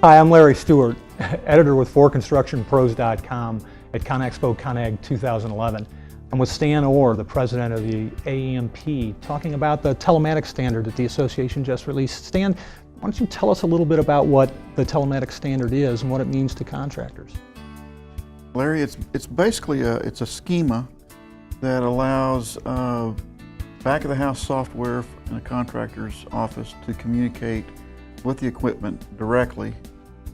Hi, I'm Larry Stewart, editor with ForConstructionPros.com at ConExpo ConAg 2011. I'm with Stan Orr, the president of the AEMP, talking about the telematics standard that the association just released. Stan, why don't you tell us a little bit about what the telematics standard is and what it means to contractors? Larry, it's basically a schema that allows back-of-the-house software in a contractor's office to communicate with the equipment directly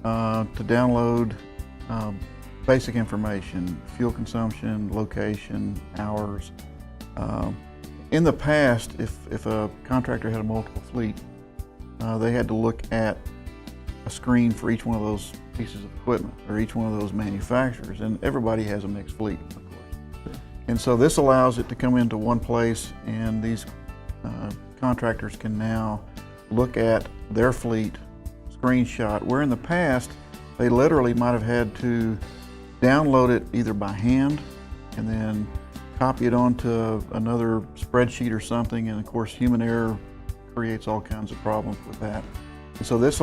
to download basic information, fuel consumption, location, hours. In the past, if a contractor had a multiple fleet, they had to look at a screen for each one of those pieces of equipment or each one of those manufacturers, and everybody has a mixed fleet, of course. And so this allows it to come into one place, and these contractors can now look at their fleet screenshot, where in the past they literally might have had to download it either by hand and then copy it onto another spreadsheet or something, and of course human error creates all kinds of problems with that. And so this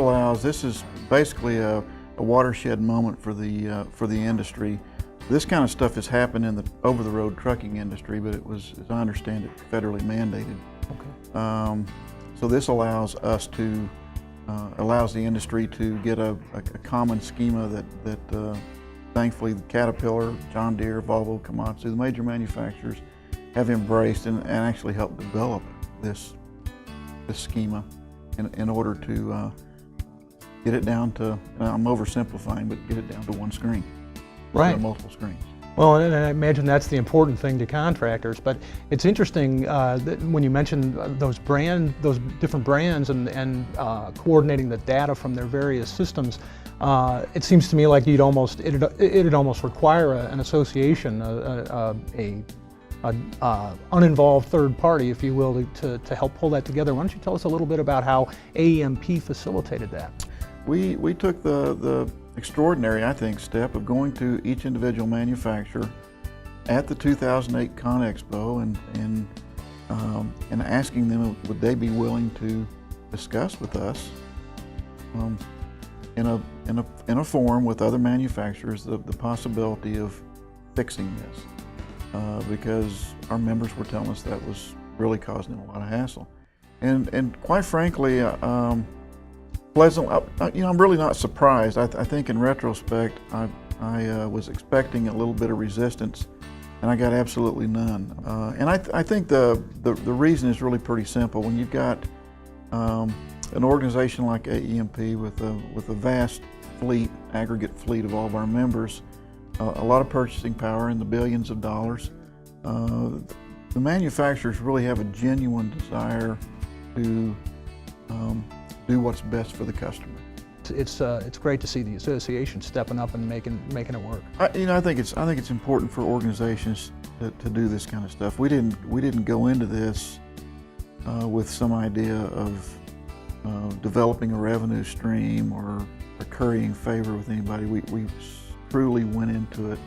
is basically a watershed moment for the industry. This kind of stuff has happened in the over-the-road trucking industry, but it was, as I understand it, federally mandated. Okay. So this allows us to allows the industry to get a common schema that thankfully Caterpillar, John Deere, Volvo, Komatsu, the major manufacturers have embraced and actually helped develop this schema in order to get it down to, I'm oversimplifying, but get it down to one screen. Right. Multiple screens. Well, and I imagine that's the important thing to contractors, but it's interesting that when you mentioned those different brands and coordinating the data from their various systems, it seems to me like it'd almost require an association, an uninvolved third party, if you will, to help pull that together. Why don't you tell us a little bit about how AEMP facilitated that? We took the extraordinary, I think, step of going to each individual manufacturer at the 2008 ConExpo and asking them would they be willing to discuss with us in a forum with other manufacturers the possibility of fixing this, because our members were telling us that was really causing them a lot of hassle, and quite frankly, I'm really not surprised. I think in retrospect, I was expecting a little bit of resistance, and I got absolutely none. And I think the reason is really pretty simple. When you've got an organization like AEMP with a vast fleet, aggregate fleet of all of our members, a lot of purchasing power in the billions of dollars, the manufacturers really have a genuine desire to do what's best for the customer. It's great to see the association stepping up and making it work. I think it's important for organizations to do this kind of stuff. We didn't go into this with some idea of developing a revenue stream or currying favor with anybody. We truly went into it